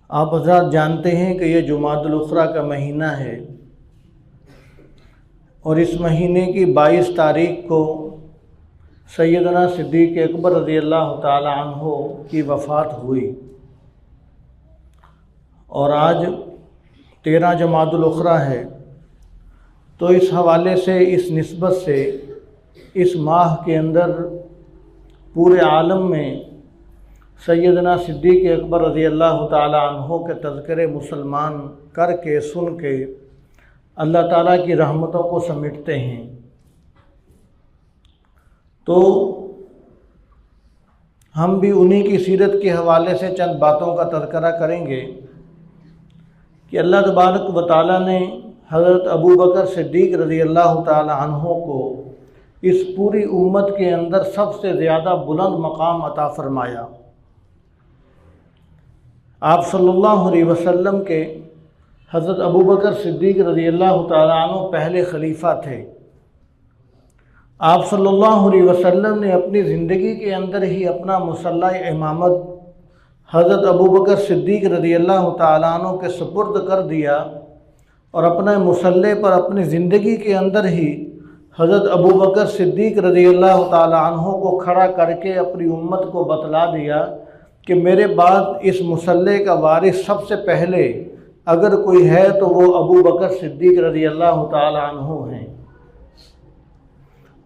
آپ حضرات جانتے ہیں کہ یہ جمادی الاخری کا مہینہ ہے اور اس مہینے کی 22 تاریخ کو سیدنا صدیق اکبر رضی اللہ تعالی عنہ کی وفات ہوئی، اور آج 13 جمادی الاخری ہے۔ تو اس حوالے سے، اس نسبت سے اس ماہ کے اندر پورے عالم میں سیدنا صدیق اکبر رضی اللہ تعالی عنہ کے تذکرے مسلمان کر کے، سن کے اللہ تعالیٰ کی رحمتوں کو سمیٹتے ہیں۔ تو ہم بھی انہی کی سیرت کے حوالے سے چند باتوں کا تذکرہ کریں گے کہ اللہ تبارک و تعالیٰ نے حضرت ابوبکر صدیق رضی اللہ تعالی عنہ کو اس پوری امت کے اندر سب سے زیادہ بلند مقام عطا فرمایا۔ آپ صلی اللہ علیہ وسلم کے حضرت ابوبکر صدیق رضی اللہ تعالی عنہ پہلے خلیفہ تھے۔ آپ صلی اللہ علیہ وسلم نے اپنی زندگی کے اندر ہی اپنا مصلی امامت حضرت ابوبکر صدیق رضی اللہ تعالی عنہ کے سپرد کر دیا، اور اپنے مصلی پر اپنی زندگی کے اندر ہی حضرت ابوبکر صدیق رضی اللہ تعالی عنہ کو کھڑا کر کے اپنی امت کو بتلا دیا کہ میرے بعد اس مصلی کا وارث سب سے پہلے اگر کوئی ہے تو وہ ابوبکر صدیق رضی اللہ تعالی عنہ ہیں۔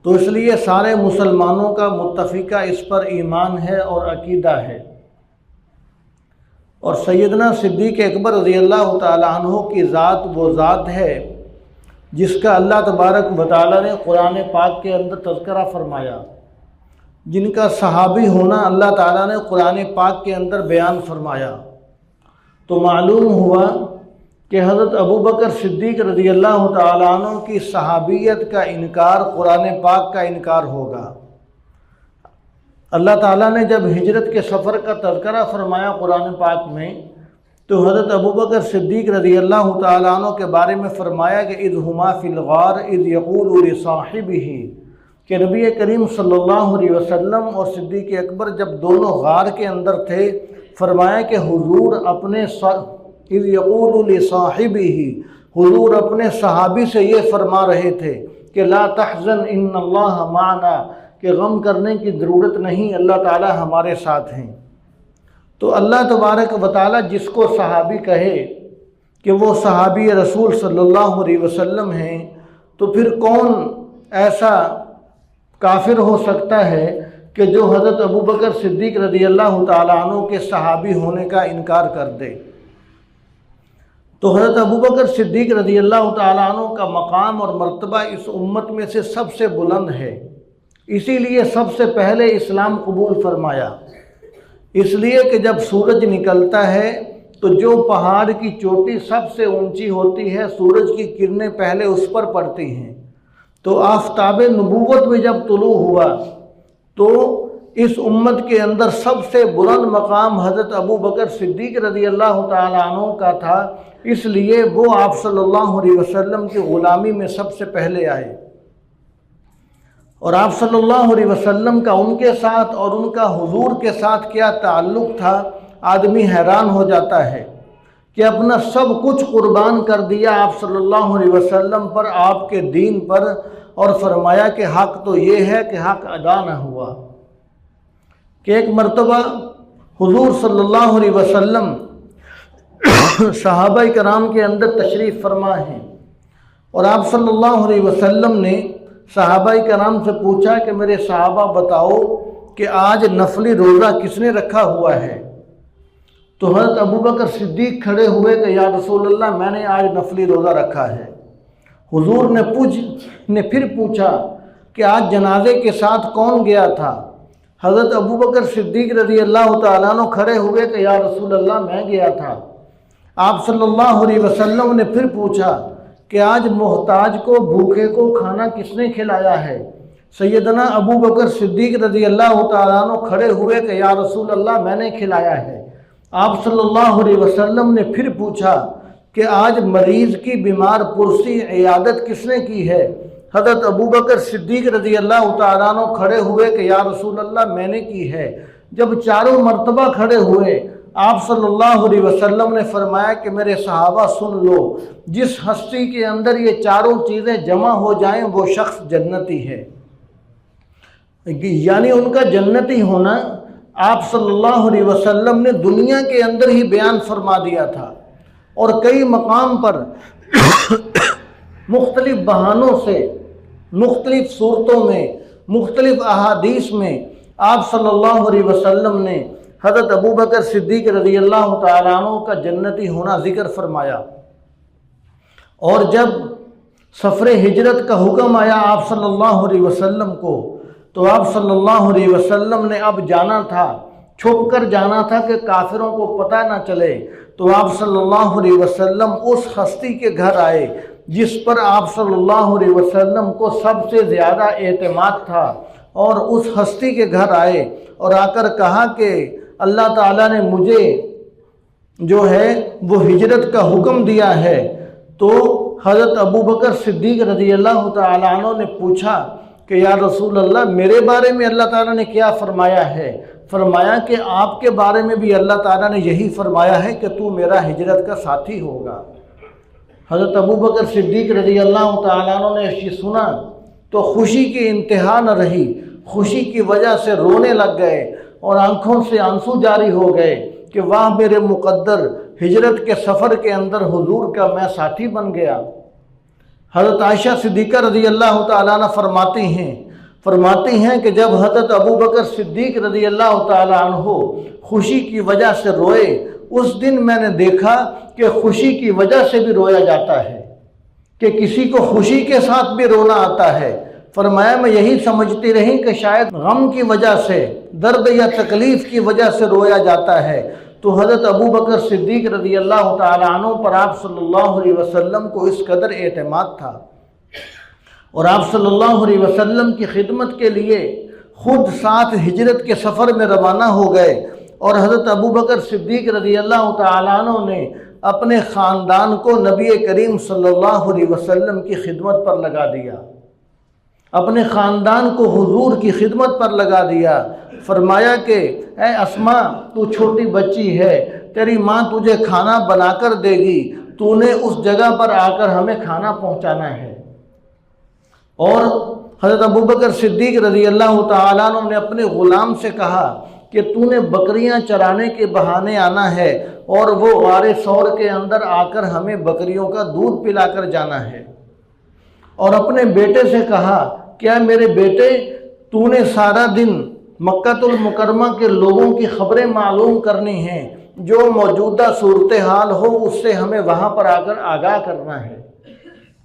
تو اس لیے سارے مسلمانوں کا متفقہ اس پر ایمان ہے اور عقیدہ ہے، اور سیدنا صدیق اکبر رضی اللہ تعالی عنہ کی ذات وہ ذات ہے جس کا اللہ تبارک و تعالی نے قرآن پاک کے اندر تذکرہ فرمایا، جن کا صحابی ہونا اللہ تعالیٰ نے قرآن پاک کے اندر بیان فرمایا۔ تو معلوم ہوا کہ حضرت ابوبکر صدیق رضی اللہ تعالیٰ عنہ کی صحابیت کا انکار قرآن پاک کا انکار ہوگا۔ اللہ تعالیٰ نے جب ہجرت کے سفر کا تذکرہ فرمایا قرآن پاک میں، تو حضرت ابوبکر صدیق رضی اللہ تعالیٰ عنہ کے بارے میں فرمایا کہ اذ ہما فی الغار اذ یقول لصاحبہ، کہ نبی کریم صلی اللہ علیہ وسلم اور صدیق اکبر جب دونوں غار کے اندر تھے، فرمایا کہ حضور اپنے اذ یقول لصاحبہ، حضور اپنے صحابی سے یہ فرما رہے تھے کہ لا تحزن ان اللہ معنا، کہ غم کرنے کی ضرورت نہیں، اللہ تعالی ہمارے ساتھ ہیں۔ تو اللہ تبارک و تعالی جس کو صحابی کہے کہ وہ صحابی رسول صلی اللہ علیہ وسلم ہیں، تو پھر کون ایسا کافر ہو سکتا ہے کہ جو حضرت ابوبکر صدیق رضی اللہ تعالیٰ عنہ کے صحابی ہونے کا انکار کر دے۔ تو حضرت ابوبکر صدیق رضی اللہ تعالیٰ عنہ کا مقام اور مرتبہ اس امت میں سے سب سے بلند ہے، اسی لیے سب سے پہلے اسلام قبول فرمایا۔ اس لیے کہ جب سورج نکلتا ہے تو جو پہاڑ کی چوٹی سب سے اونچی ہوتی ہے، سورج کی کرنیں پہلے اس پر پڑتی ہیں۔ تو آفتاب نبوت میں جب طلوع ہوا تو اس امت کے اندر سب سے بلند مقام حضرت ابوبکر صدیق رضی اللہ تعالیٰ عنہ کا تھا، اس لیے وہ آپ صلی اللہ علیہ وسلم کی غلامی میں سب سے پہلے آئے۔ اور آپ صلی اللہ علیہ وسلم کا ان کے ساتھ اور ان کا حضور کے ساتھ کیا تعلق تھا، آدمی حیران ہو جاتا ہے کہ اپنا سب کچھ قربان کر دیا آپ صلی اللہ علیہ وسلم پر، آپ کے دین پر، اور فرمایا کہ حق تو یہ ہے کہ حق ادا نہ ہوا۔ کہ ایک مرتبہ حضور صلی اللہ علیہ وسلم صحابہ کرام کے اندر تشریف فرما ہیں، اور آپ صلی اللہ علیہ وسلم نے صحابہ کرام سے پوچھا کہ میرے صحابہ بتاؤ کہ آج نفلی روزہ کس نے رکھا ہوا ہے؟ تو حضرت ابوبکر صدیق کھڑے ہوئے کہ یا رسول اللہ میں نے آج نفلی روزہ رکھا ہے۔ حضور نے پھر پوچھا کہ آج جنازے کے ساتھ کون گیا تھا؟ حضرت ابوبکر صدیق رضی اللہ تعالیٰ عنہ کھڑے ہوئے کہ یا رسول اللہ میں گیا تھا۔ آپ صلی اللہ علیہ وسلم نے پھر پوچھا کہ آج محتاج کو، بھوکے کو کھانا کس نے کھلایا ہے؟ سیدنا ابوبکر صدیق رضی اللہ تعالیٰ عنہ کھڑے ہوئے کہ یا رسول اللہ میں نے کھلایا ہے۔ آپ صلی اللہ علیہ وسلم نے پھر پوچھا کہ آج مریض کی بیمار پرسی عیادت کس نے کی ہے؟ حضرت ابوبکر صدیق رضی اللہ تعالیٰ عنہ کھڑے ہوئے کہ یا رسول اللہ میں نے کی ہے۔ جب چاروں مرتبہ کھڑے ہوئے، آپ صلی اللہ علیہ وسلم نے فرمایا کہ میرے صحابہ سن لو، جس ہستی کے اندر یہ چاروں چیزیں جمع ہو جائیں وہ شخص جنتی ہے۔ یعنی ان کا جنتی ہونا آپ صلی اللہ علیہ وسلم نے دنیا کے اندر ہی بیان فرما دیا تھا، اور کئی مقام پر مختلف بہانوں سے، مختلف صورتوں میں، مختلف احادیث میں آپ صلی اللہ علیہ وسلم نے حضرت ابوبکر صدیق رضی اللہ تعالیٰ عنہ کا جنتی ہونا ذکر فرمایا۔ اور جب سفر ہجرت کا حکم آیا آپ صلی اللہ علیہ وسلم کو، تو آپ صلی اللہ علیہ وسلم نے اب جانا تھا، چھپ کر جانا تھا کہ کافروں کو پتہ نہ چلے۔ تو آپ صلی اللہ علیہ وسلم اس ہستی کے گھر آئے جس پر آپ صلی اللہ علیہ وسلم کو سب سے زیادہ اعتماد تھا، اور اس ہستی کے گھر آئے اور آ کر کہا کہ اللہ تعالیٰ نے مجھے جو ہے وہ ہجرت کا حکم دیا ہے۔ تو حضرت ابوبکر صدیق رضی اللہ تعالیٰ عنہ نے پوچھا کہ یا رسول اللہ، میرے بارے میں اللہ تعالیٰ نے کیا فرمایا ہے؟ فرمایا کہ آپ کے بارے میں بھی اللہ تعالیٰ نے یہی فرمایا ہے کہ تو میرا ہجرت کا ساتھی ہوگا۔ حضرت ابوبکر صدیق رضی اللہ تعالیٰ عنہ نے یہ سنا تو خوشی کی انتہا نہ رہی، خوشی کی وجہ سے رونے لگ گئے اور آنکھوں سے آنسو جاری ہو گئے کہ واہ میرے مقدر، ہجرت کے سفر کے اندر حضور کا میں ساتھی بن گیا۔ حضرت عائشہ صدیقہ رضی اللہ تعالیٰ عنہ فرماتی ہیں کہ جب حضرت ابوبکر صدیق رضی اللہ تعالیٰ عنہ خوشی کی وجہ سے روئے، اس دن میں نے دیکھا کہ خوشی کی وجہ سے بھی رویا جاتا ہے، کہ کسی کو خوشی کے ساتھ بھی رونا آتا ہے۔ فرمایا میں یہی سمجھتی رہی کہ شاید غم کی وجہ سے، درد یا تکلیف کی وجہ سے رویا جاتا ہے۔ تو حضرت ابوبکر صدیق رضی اللہ تعالیٰ عنہ پر آپ صلی اللہ علیہ وسلم کو اس قدر اعتماد تھا، اور آپ صلی اللہ علیہ وسلم کی خدمت کے لیے خود ساتھ ہجرت کے سفر میں روانہ ہو گئے، اور حضرت ابوبکر صدیق رضی اللہ تعالیٰ عنہ نے اپنے خاندان کو نبی کریم صلی اللہ علیہ وسلم کی خدمت پر لگا دیا، اپنے خاندان کو حضور کی خدمت پر لگا دیا۔ فرمایا کہ اے اسماء، تو چھوٹی بچی ہے، تیری ماں تجھے کھانا بنا کر دے گی، تو نے اس جگہ پر آ کر ہمیں کھانا پہنچانا ہے۔ اور حضرت ابوبکر صدیق رضی اللہ تعالیٰ عنہ نے اپنے غلام سے کہا کہ تو نے بکریاں چرانے کے بہانے آنا ہے، اور وہ غار ثور کے اندر آ کر ہمیں بکریوں کا دودھ پلا کر جانا ہے۔ اور اپنے بیٹے سے کہا کیا میرے بیٹے، تو نے سارا دن مکہ المکرمہ کے لوگوں کی خبریں معلوم کرنی ہیں، جو موجودہ صورتحال ہو اس سے ہمیں وہاں پر آ کر آگاہ کرنا ہے۔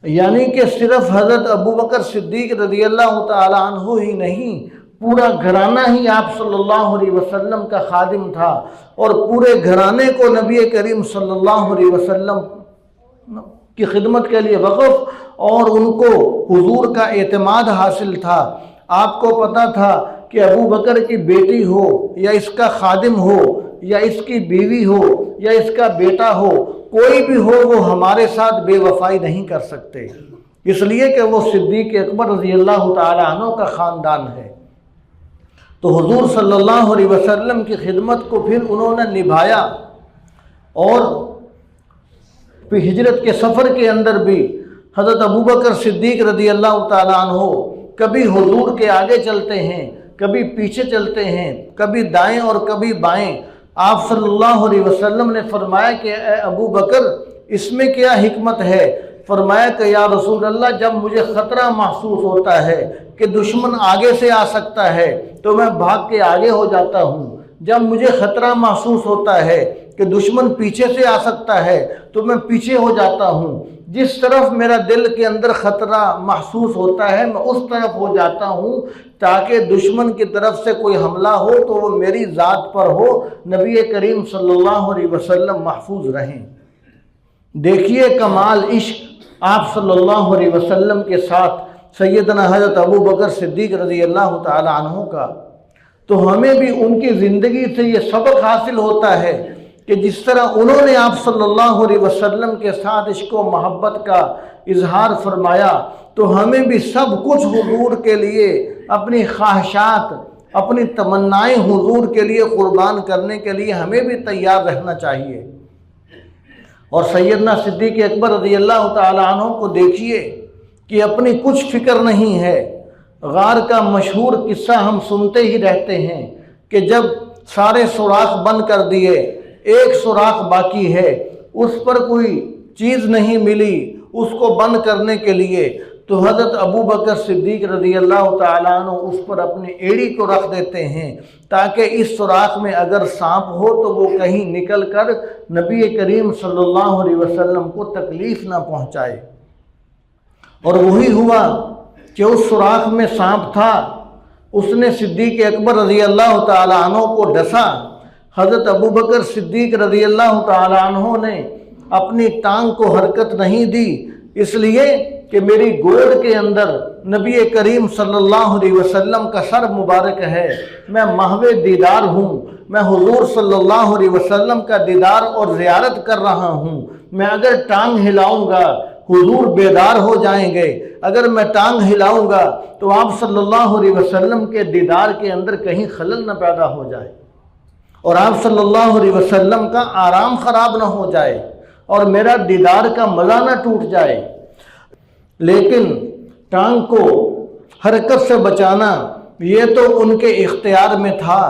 یعنی کہ صرف حضرت ابوبکر صدیق رضی اللہ تعالیٰ عنہ ہی نہیں، پورا گھرانہ ہی آپ صلی اللہ علیہ وسلم کا خادم تھا، اور پورے گھرانے کو نبی کریم صلی اللہ علیہ وسلم کی خدمت کے لیے وقف، اور ان کو حضور کا اعتماد حاصل تھا۔ آپ کو پتہ تھا کہ ابو بکر کی بیٹی ہو یا اس کا خادم ہو یا اس کی بیوی ہو یا اس کا بیٹا ہو، کوئی بھی ہو، وہ ہمارے ساتھ بے وفائی نہیں کر سکتے، اس لیے کہ وہ صدیق اکبر رضی اللہ تعالیٰ عنہ کا خاندان ہے۔ تو حضور صلی اللہ علیہ وسلم کی خدمت کو پھر انہوں نے نبھایا، اور پھر ہجرت کے سفر کے اندر بھی حضرت ابوبکر صدیق رضی اللہ تعالیٰ عنہ کبھی حضور کے آگے چلتے ہیں، کبھی پیچھے چلتے ہیں، کبھی دائیں اور کبھی بائیں۔ آپ صلی اللہ علیہ وسلم نے فرمایا کہ اے ابو بکر، اس میں کیا حکمت ہے؟ فرمایا کہ یا رسول اللہ، جب مجھے خطرہ محسوس ہوتا ہے کہ دشمن آگے سے آ سکتا ہے تو میں بھاگ کے آگے ہو جاتا ہوں، جب مجھے خطرہ محسوس ہوتا ہے کہ دشمن پیچھے سے آ سکتا ہے تو میں پیچھے ہو جاتا ہوں، جس طرف میرا دل کے اندر خطرہ محسوس ہوتا ہے میں اس طرف ہو جاتا ہوں، تاکہ دشمن کی طرف سے کوئی حملہ ہو تو وہ میری ذات پر ہو، نبی کریم صلی اللہ علیہ وسلم محفوظ رہیں۔ دیکھیے کمال عشق آپ صلی اللہ علیہ وسلم کے ساتھ سیدنا حضرت ابو بکر صدیق رضی اللہ تعالی عنہ کا۔ تو ہمیں بھی ان کی زندگی سے یہ سبق حاصل ہوتا ہے کہ جس طرح انہوں نے آپ صلی اللہ علیہ وسلم کے ساتھ عشق و محبت کا اظہار فرمایا، تو ہمیں بھی سب کچھ حضور کے لیے اپنی خواہشات، اپنی تمنائیں حضور کے لیے قربان کرنے کے لیے ہمیں بھی تیار رہنا چاہیے۔ اور سیدنا صدیق اکبر رضی اللہ تعالیٰ عنہ کو دیکھیے کہ اپنی کچھ فکر نہیں ہے۔ غار کا مشہور قصہ ہم سنتے ہی رہتے ہیں کہ جب سارے سوراخ بند کر دیے، ایک سوراخ باقی ہے، اس پر کوئی چیز نہیں ملی اس کو بند کرنے کے لیے، تو حضرت ابوبکر صدیق رضی اللہ تعالیٰ عنہ اس پر اپنی ایڑی کو رکھ دیتے ہیں تاکہ اس سوراخ میں اگر سانپ ہو تو وہ کہیں نکل کر نبی کریم صلی اللہ علیہ وسلم کو تکلیف نہ پہنچائے۔ اور وہی ہوا کہ اس سوراخ میں سانپ تھا، اس نے صدیق اکبر رضی اللہ تعالیٰ عنہ کو ڈسا۔ حضرت ابوبکر صدیق رضی اللہ تعالیٰ عنہ نے اپنی ٹانگ کو حرکت نہیں دی، اس لیے کہ میری گود کے اندر نبی کریم صلی اللہ علیہ وسلم کا سر مبارک ہے، میں محو دیدار ہوں، میں حضور صلی اللہ علیہ وسلم کا دیدار اور زیارت کر رہا ہوں۔ میں اگر ٹانگ ہلاؤں گا حضور بیدار ہو جائیں گے، اگر میں ٹانگ ہلاؤں گا تو آپ صلی اللہ علیہ وسلم کے دیدار کے اندر کہیں خلل نہ پیدا ہو جائے اور آپ صلی اللہ علیہ وسلم کا آرام خراب نہ ہو جائے اور میرا دیدار کا مزہ نہ ٹوٹ جائے۔ لیکن ٹانگ کو حرکت سے بچانا یہ تو ان کے اختیار میں تھا،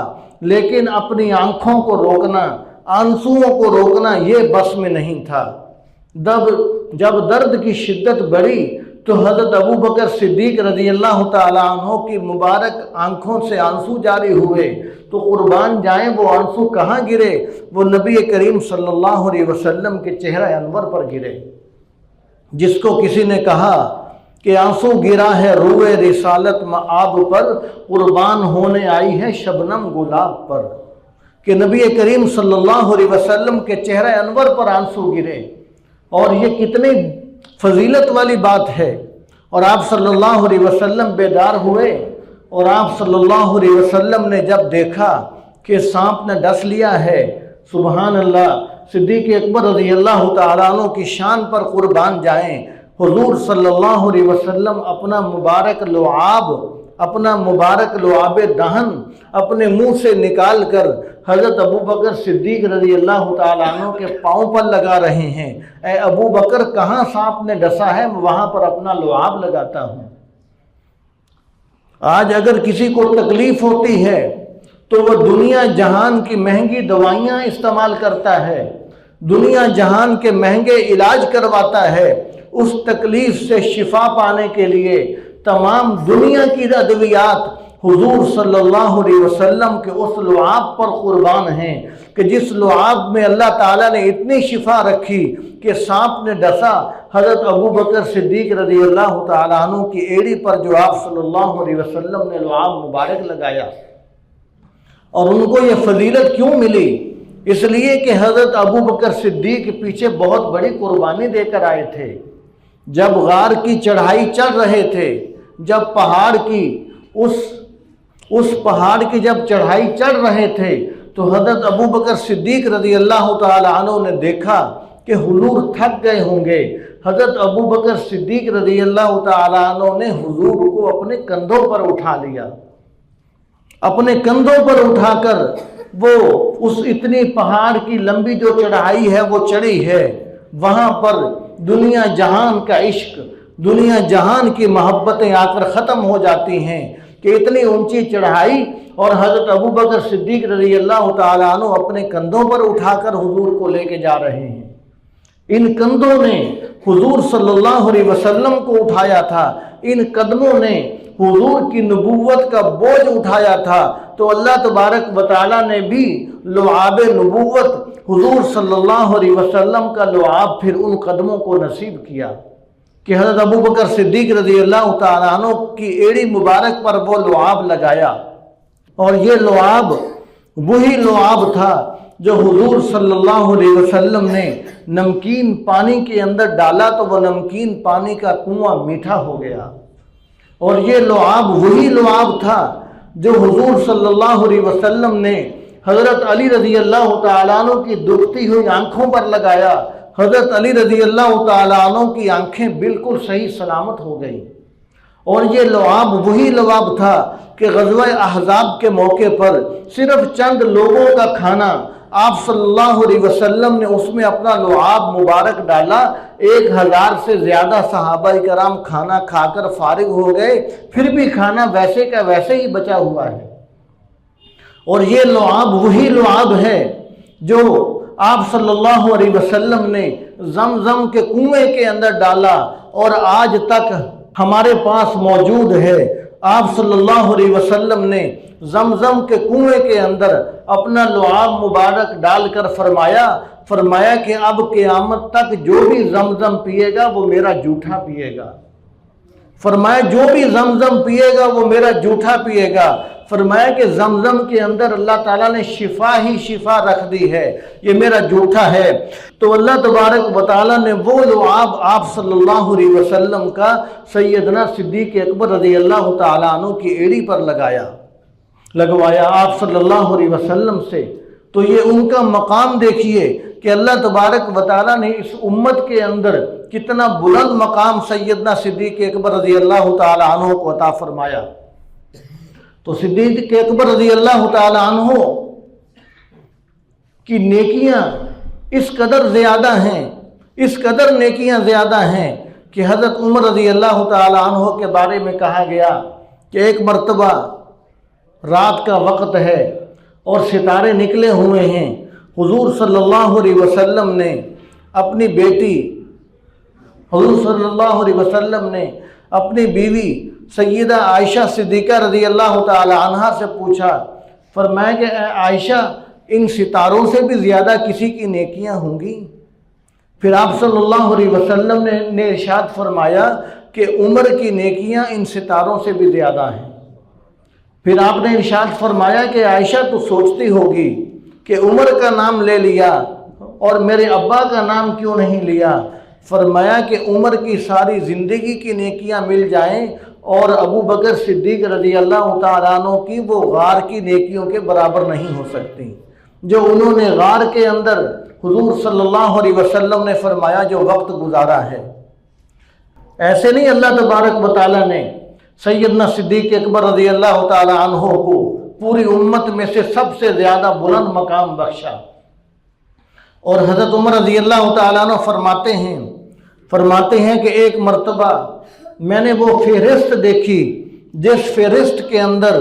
لیکن اپنی آنکھوں کو روکنا، آنسوؤں کو روکنا یہ بس میں نہیں تھا۔ جب درد کی شدت بڑھی تو حضرت ابوبکر صدیق رضی اللہ تعالیٰ عنہ کی مبارک آنکھوں سے آنسو جاری ہوئے، تو قربان جائیں وہ آنسو کہاں گرے؟ وہ نبی کریم صلی اللہ علیہ وسلم کے چہرہ انور پر گرے، جس کو کسی نے کہا کہ آنسو گرا ہے روئے رسالت مآب پر، قربان ہونے آئی ہے شبنم گلاب پر، کہ نبی کریم صلی اللہ علیہ وسلم کے چہرہ انور پر آنسو گرے۔ اور یہ کتنی فضیلت والی بات ہے۔ اور آپ صلی اللہ علیہ وسلم بیدار ہوئے اور آپ صلی اللہ علیہ وسلم نے جب دیکھا کہ سانپ نے ڈس لیا ہے، سبحان اللہ، صدیق اکبر رضی اللہ تعالیٰ عنہ کی شان پر قربان جائیں، حضور صلی اللہ علیہ وسلم اپنا مبارک لعاب دہن اپنے منہ سے نکال کر حضرت ابوبکر صدیق رضی اللہ تعالیٰ عنہ کے پاؤں پر لگا رہے ہیں۔ اے ابوبکر، کہاں سانپ نے ڈسا ہے وہاں پر اپنا لعاب لگاتا ہوں۔ آج اگر کسی کو تکلیف ہوتی ہے تو وہ دنیا جہان کی مہنگی دوائیاں استعمال کرتا ہے، دنیا جہان کے مہنگے علاج کرواتا ہے، اس تکلیف سے شفا پانے کے لیے تمام دنیا کی ادویات حضور صلی اللہ علیہ وسلم کے اس لعاب پر قربان ہیں کہ جس لعاب میں اللہ تعالیٰ نے اتنی شفا رکھی کہ سانپ نے ڈسا، حضرت ابوبکر صدیق رضی اللہ تعالیٰ عنہ کی ایڑی پر جو آپ صلی اللہ علیہ وسلم نے لعاب مبارک لگایا۔ اور ان کو یہ فضیلت کیوں ملی؟ اس لیے کہ حضرت ابوبکر صدیق پیچھے بہت بڑی قربانی دے کر آئے تھے۔ جب غار کی چڑھائی چڑھ رہے تھے، جب پہاڑ کی اس پہاڑ کی جب چڑھائی چڑھ رہے تھے تو حضرت ابوبکر صدیق رضی اللہ تعالی عنہ نے دیکھا کہ حضور تھک گئے ہوں گے۔ حضرت ابوبکر صدیق رضی اللہ تعالی عنہ نے حضور کو اپنے کندھوں پر اٹھا لیا، اپنے کندھوں پر اٹھا کر وہ اس اتنی پہاڑ کی لمبی جو چڑھائی ہے وہ چڑھی ہے۔ وہاں پر دنیا جہان کا عشق، دنیا جہان کی محبتیں آ کر ختم ہو جاتی ہیں کہ اتنی اونچی چڑھائی اور حضرت ابوبکر صدیق رضی اللہ تعالیٰ عنہ اپنے کندھوں پر اٹھا کر حضور کو لے کے جا رہے ہیں۔ ان کندھوں نے حضور صلی اللہ علیہ وسلم کو اٹھایا تھا، ان قدموں نے حضور کی نبوت کا بوجھ اٹھایا تھا۔ تو اللہ تبارک و تعالیٰ نے بھی لعاب نبوت حضور صلی اللہ علیہ وسلم کا لعاب پھر ان قدموں کو نصیب کیا کہ حضرت ابوبکر صدیق رضی اللہ تعالیٰ عنہ کی ایڑی مبارک پر وہ لعاب لگایا۔ اور یہ لعاب وہی لعاب تھا جو حضور صلی اللہ علیہ وسلم نے نمکین پانی کے اندر ڈالا تو وہ نمکین پانی کا کنواں میٹھا ہو گیا۔ اور یہ لعاب وہی لعاب تھا جو حضور صلی اللہ علیہ وسلم نے حضرت علی رضی اللہ تعالیٰ عنہ کی دکھتی ہوئی آنکھوں پر لگایا۔ حضرت علی رضی اللہ تعالیٰ عنہ کی آنکھیں بالکل صحیح سلامت ہو گئی اور یہ لعاب وہی لعاب تھا کہ غزوہ احزاب کے موقع پر صرف چند لوگوں کا کھانا، آپ صلی اللہ علیہ وسلم نے اس میں اپنا لعاب مبارک ڈالا، 1000 سے زیادہ صحابہ کرام کھانا کھا کر فارغ ہو گئے، پھر بھی کھانا ویسے کا ویسے ہی بچا ہوا ہے۔ اور یہ لعاب وہی لعاب ہے جو آپ صلی اللہ علیہ وسلم نے زمزم کے کنویں کے اندر ڈالا اور آج تک ہمارے پاس موجود ہے۔ آپ صلی اللہ علیہ وسلم نے زمزم کے کنویں کے اندر اپنا لعاب مبارک ڈال کر فرمایا کہ اب قیامت تک جو بھی زمزم پیے گا وہ میرا جھوٹا پیے گا۔ فرمایا جو بھی زمزم پیے گا وہ میرا جھوٹا پیے گا۔ فرمایا کہ زمزم کے اندر اللہ تعالیٰ نے شفا ہی شفا رکھ دی ہے، یہ میرا جھوٹا ہے۔ تو اللہ تبارک و تعالیٰ نے وہ لعاب آپ صلی اللہ علیہ وسلم کا سیدنا صدیق اکبر رضی اللہ تعالیٰ عنہ کی ایڑی پر لگوایا آپ صلی اللہ علیہ وسلم سے۔ تو یہ ان کا مقام دیکھیے کہ اللہ تبارک و تعالیٰ نے اس امت کے اندر کتنا بلند مقام سیدنا صدیق اکبر رضی اللہ تعالیٰ عنہ کو عطا فرمایا۔ تو صدیق اکبر رضی اللہ تعالیٰ عنہ کی نیکیاں اس قدر زیادہ ہیں، اس قدر نیکیاں زیادہ ہیں کہ حضرت عمر رضی اللہ تعالیٰ عنہ کے بارے میں کہا گیا کہ ایک مرتبہ رات کا وقت ہے اور ستارے نکلے ہوئے ہیں، حضور صلی اللہ علیہ وسلم نے اپنی بیٹی، حضور صلی اللہ علیہ وسلم نے اپنی بیوی سیدہ عائشہ صدیقہ رضی اللہ تعالی عنہا سے پوچھا، فرمایا کہ اے عائشہ ان ستاروں سے بھی زیادہ کسی کی نیکیاں ہوں گی؟ پھر آپ صلی اللہ علیہ وسلم نے ارشاد فرمایا کہ عمر کی نیکیاں ان ستاروں سے بھی زیادہ ہیں۔ پھر آپ نے ارشاد فرمایا کہ عائشہ تو سوچتی ہوگی کہ عمر کا نام لے لیا اور میرے ابا کا نام کیوں نہیں لیا؟ فرمایا کہ عمر کی ساری زندگی کی نیکیاں مل جائیں اور ابو بکر صدیق رضی اللہ تعالیٰ عنہ کی وہ غار کی نیکیوں کے برابر نہیں ہو سکتی، جو انہوں نے غار کے اندر حضور صلی اللہ علیہ وسلم نے فرمایا جو وقت گزارا ہے۔ ایسے نہیں اللہ تبارک و تعالیٰ نے سیدنا صدیق اکبر رضی اللہ تعالیٰ عنہ کو پوری امت میں سے سب سے زیادہ بلند مقام بخشا۔ اور حضرت عمر رضی اللہ تعالیٰ عنہ فرماتے ہیں کہ ایک مرتبہ میں نے وہ فہرست دیکھی جس فہرست کے اندر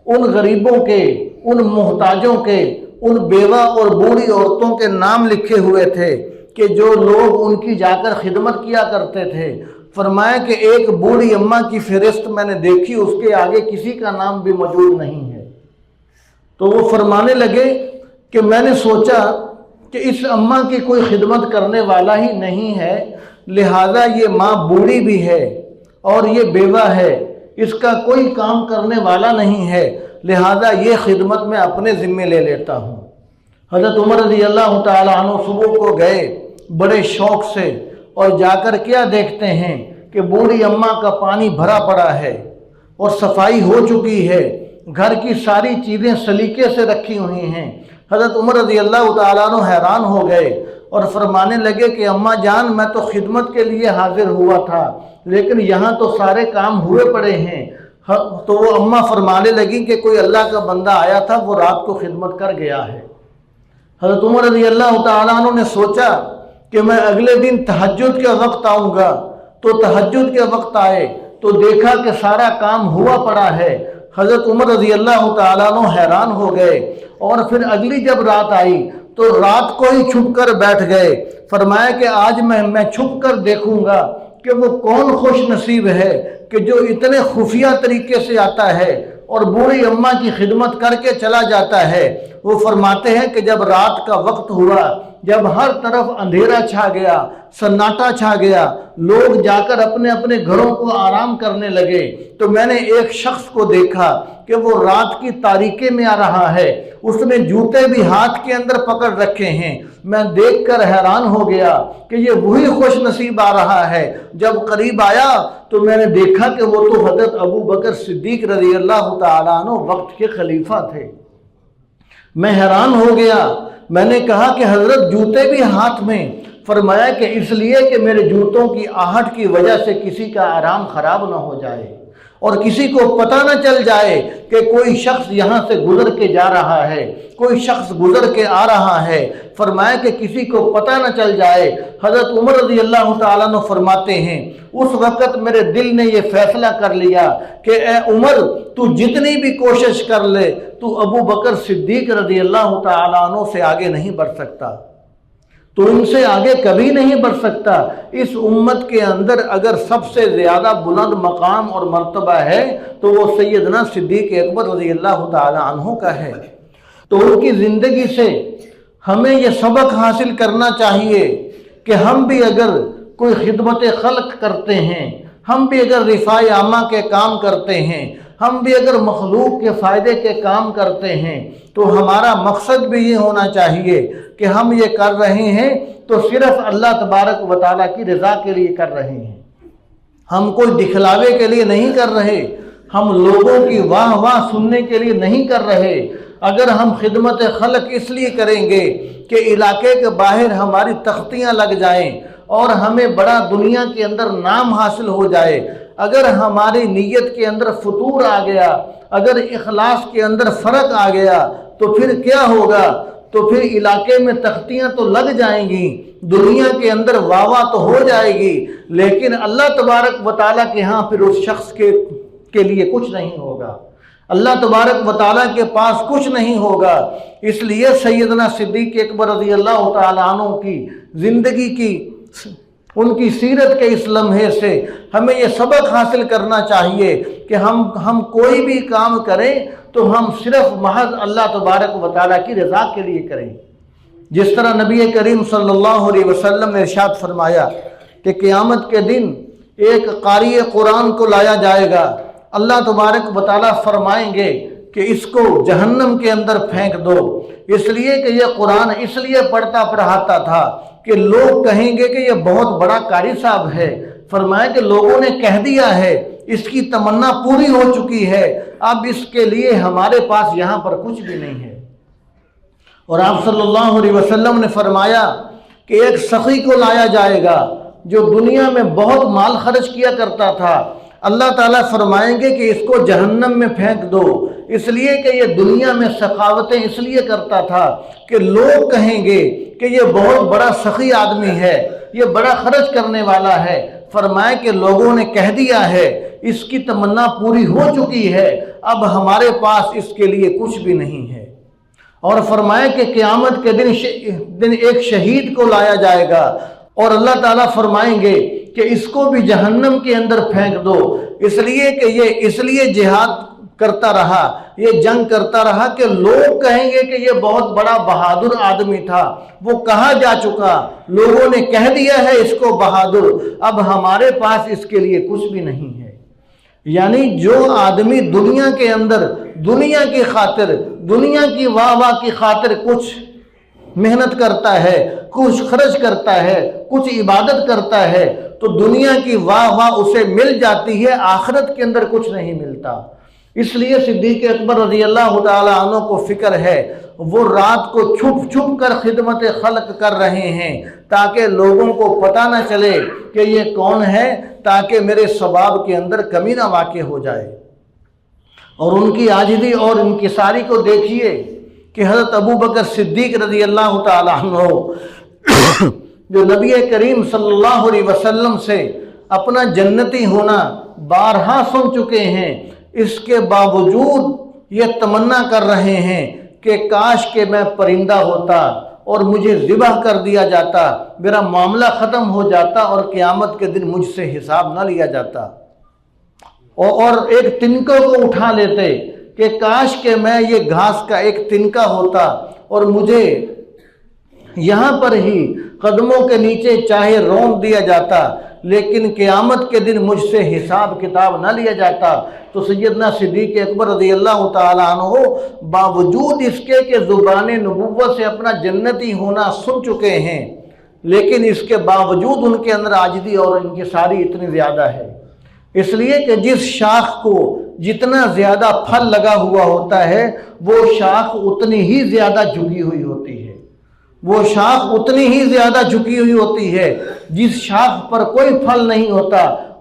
ان غریبوں کے، ان محتاجوں کے، ان بیوہ اور بوڑھی عورتوں کے نام لکھے ہوئے تھے کہ جو لوگ ان کی جا کر خدمت کیا کرتے تھے۔ فرمایا کہ ایک بوڑھی اماں کی فہرست میں نے دیکھی، اس کے آگے کسی کا نام بھی موجود نہیں ہے۔ تو وہ فرمانے لگے کہ میں نے سوچا کہ اس اماں کی کوئی خدمت کرنے والا ہی نہیں ہے، لہذا یہ ماں بوڑھی بھی ہے اور یہ بیوہ ہے، اس کا کوئی کام کرنے والا نہیں ہے، لہذا یہ خدمت میں اپنے ذمے لے لیتا ہوں۔ حضرت عمر رضی اللہ تعالیٰ عنہ صبح کو گئے بڑے شوق سے، اور جا کر کیا دیکھتے ہیں کہ بوڑھی اماں کا پانی بھرا پڑا ہے اور صفائی ہو چکی ہے، گھر کی ساری چیزیں سلیقے سے رکھی ہوئی ہیں۔ حضرت عمر رضی اللہ تعالیٰ عنہ حیران ہو گئے اور فرمانے لگے کہ اماں جان میں تو خدمت کے لیے حاضر ہوا تھا، لیکن یہاں تو سارے کام ہوئے پڑے ہیں۔ تو وہ اماں فرمانے لگی کہ کوئی اللہ کا بندہ آیا تھا، وہ رات کو خدمت کر گیا ہے۔ حضرت عمر رضی اللہ تعالیٰ عنہ نے سوچا کہ میں اگلے دن تہجد کے وقت آؤں گا، تو تہجد کے وقت آئے تو دیکھا کہ سارا کام ہوا پڑا ہے۔ حضرت عمر رضی اللہ تعالیٰ عنہ حیران ہو گئے، اور پھر اگلی جب رات آئی تو رات کو ہی چھپ کر بیٹھ گئے۔ فرمایا کہ آج میں چھپ کر دیکھوں گا کہ وہ کون خوش نصیب ہے کہ جو اتنے خفیہ طریقے سے آتا ہے اور بوڑھی اماں کی خدمت کر کے چلا جاتا ہے۔ وہ فرماتے ہیں کہ جب رات کا وقت ہوا، جب ہر طرف اندھیرا چھا گیا، سناٹا چھا گیا، لوگ جا کر اپنے اپنے گھروں کو آرام کرنے لگے، تو میں نے ایک شخص کو دیکھا کہ وہ رات کی تاریکی میں آ رہا ہے، اس نے جوتے بھی ہاتھ کے اندر پکڑ رکھے ہیں۔ میں دیکھ کر حیران ہو گیا کہ یہ وہی خوش نصیب آ رہا ہے۔ جب قریب آیا تو میں نے دیکھا کہ وہ تو حضرت ابو بکر صدیق رضی اللہ تعالیٰ عنہ وقت کے خلیفہ تھے۔ میں حیران ہو گیا، میں نے کہا کہ حضرت جوتے بھی ہاتھ میں؟ فرمایا کہ اس لیے کہ میرے جوتوں کی آہٹ کی وجہ سے کسی کا آرام خراب نہ ہو جائے۔ اور کسی کو پتہ نہ چل جائے کہ کوئی شخص یہاں سے گزر کے جا رہا ہے، کوئی شخص گزر کے آ رہا ہے۔ فرمایا کہ کسی کو پتہ نہ چل جائے۔ حضرت عمر رضی اللہ تعالیٰ عنہ فرماتے ہیں اس وقت میرے دل نے یہ فیصلہ کر لیا کہ اے عمر، تو جتنی بھی کوشش کر لے تو ابو بکر صدیق رضی اللہ تعالیٰ عنہ سے آگے نہیں بڑھ سکتا، تو ان سے آگے کبھی نہیں بڑھ سکتا۔ اس امت کے اندر اگر سب سے زیادہ بلند مقام اور مرتبہ ہے تو وہ سیدنا صدیق اکبر رضی اللہ تعالی عنہ کا ہے۔ تو ان کی زندگی سے ہمیں یہ سبق حاصل کرنا چاہیے کہ ہم بھی اگر کوئی خدمت خلق کرتے ہیں، ہم بھی اگر رفاع عامہ کے کام کرتے ہیں، ہم بھی اگر مخلوق کے فائدے کے کام کرتے ہیں تو ہمارا مقصد بھی یہ ہونا چاہیے کہ ہم یہ کر رہے ہیں تو صرف اللہ تبارک و تعالیٰ کی رضا کے لیے کر رہے ہیں، ہم کوئی دکھلاوے کے لیے نہیں کر رہے، ہم لوگوں کی واہ واہ سننے کے لیے نہیں کر رہے۔ اگر ہم خدمت خلق اس لیے کریں گے کہ علاقے کے باہر ہماری تختیاں لگ جائیں اور ہمیں بڑا دنیا کے اندر نام حاصل ہو جائے، اگر ہماری نیت کے اندر فتور آ گیا، اگر اخلاص کے اندر فرق آ گیا تو پھر کیا ہوگا؟ تو پھر علاقے میں تختیاں تو لگ جائیں گی، دنیا کے اندر واہ واہ تو ہو جائے گی، لیکن اللہ تبارک و تعالیٰ کے ہاں پھر اس شخص کے لیے کچھ نہیں ہوگا، اللہ تبارک و تعالیٰ کے پاس کچھ نہیں ہوگا۔ اس لیے سیدنا صدیق اکبر رضی اللہ تعالیٰ عنہ کی زندگی کی، ان کی سیرت کے اس لمحے سے ہمیں یہ سبق حاصل کرنا چاہیے کہ ہم کوئی بھی کام کریں تو ہم صرف محض اللہ تبارک و تعالیٰ کی رضا کے لیے کریں۔ جس طرح نبی کریم صلی اللہ علیہ وسلم نے ارشاد فرمایا کہ قیامت کے دن ایک قاری قرآن کو لایا جائے گا، اللہ تبارک و تعالیٰ فرمائیں گے کہ اس کو جہنم کے اندر پھینک دو، اس لیے کہ یہ قرآن اس لیے پڑھاتا تھا کہ لوگ کہیں گے کہ یہ بہت بڑا قاری صاحب ہے۔ فرمایا کہ لوگوں نے کہہ دیا ہے، اس کی تمنا پوری ہو چکی ہے، اب اس کے لیے ہمارے پاس یہاں پر کچھ بھی نہیں ہے۔ اور آپ صلی اللہ علیہ وسلم نے فرمایا کہ ایک سخی کو لایا جائے گا جو دنیا میں بہت مال خرچ کیا کرتا تھا، اللہ تعالیٰ فرمائیں گے کہ اس کو جہنم میں پھینک دو، اس لیے کہ یہ دنیا میں سخاوتیں اس لیے کرتا تھا کہ لوگ کہیں گے کہ یہ بہت بڑا سخی آدمی ہے، یہ بڑا خرچ کرنے والا ہے۔ فرمائے کہ لوگوں نے کہہ دیا ہے، اس کی تمنا پوری ہو چکی ہے، اب ہمارے پاس اس کے لیے کچھ بھی نہیں ہے۔ اور فرمائے کہ قیامت کے دن ایک شہید کو لایا جائے گا اور اللہ تعالیٰ فرمائیں گے کہ اس کو بھی جہنم کے اندر پھینک دو، اس لیے کہ یہ اس لیے جہاد کرتا رہا، یہ جنگ کرتا رہا کہ لوگ کہیں گے کہ یہ بہت بڑا بہادر آدمی تھا، وہ کہاں جا چکا، لوگوں نے کہہ دیا ہے اس کو بہادر، اب ہمارے پاس اس کے لیے کچھ بھی نہیں ہے۔ یعنی جو آدمی دنیا کے اندر دنیا کی خاطر، دنیا کی واہ واہ کی خاطر کچھ محنت کرتا ہے، کچھ خرچ کرتا ہے، کچھ عبادت کرتا ہے تو دنیا کی واہ واہ اسے مل جاتی ہے، آخرت کے اندر کچھ نہیں ملتا۔ اس لیے صدیق اکبر رضی اللہ تعالیٰ عنہ کو فکر ہے، وہ رات کو چھپ چھپ کر خدمت خلق کر رہے ہیں تاکہ لوگوں کو پتہ نہ چلے کہ یہ کون ہے، تاکہ میرے ثواب کے اندر کمی نہ واقع ہو جائے۔ اور ان کی عاجزی اور انکساری کو دیکھیے کہ حضرت ابو بکر صدیق رضی اللہ تعالیٰ عنہ جو نبی کریم صلی اللہ علیہ وسلم سے اپنا جنتی ہونا بارہا سن چکے ہیں، اس کے باوجود یہ تمنا کر رہے ہیں کہ کاش کہ میں پرندہ ہوتا اور مجھے ذبح کر دیا جاتا، میرا معاملہ ختم ہو جاتا اور قیامت کے دن مجھ سے حساب نہ لیا جاتا، اور ایک تنکے کو اٹھا لیتے کہ کاش کہ میں یہ گھاس کا ایک تنکا ہوتا اور مجھے یہاں پر ہی قدموں کے نیچے چاہے رون دیا جاتا، لیکن قیامت کے دن مجھ سے حساب کتاب نہ لیا جاتا۔ تو سیدنا صدیق اکبر رضی اللہ تعالیٰ عنہ باوجود اس کے کہ زبان نبوت سے اپنا جنتی ہونا سن چکے ہیں، لیکن اس کے باوجود ان کے اندر عاجزی اور انکساری اتنی زیادہ ہے، اس لیے کہ جس شاخ کو جتنا زیادہ پھل لگا ہوا ہوتا ہے وہ شاخ اتنی ہی زیادہ جھکی ہوئی ہوتی ہے، وہ شاخ اتنی ہی زیادہ جھکی ہوئی ہوتی ہے۔ جس شاخ پر کوئی پھل نہیں ہوتا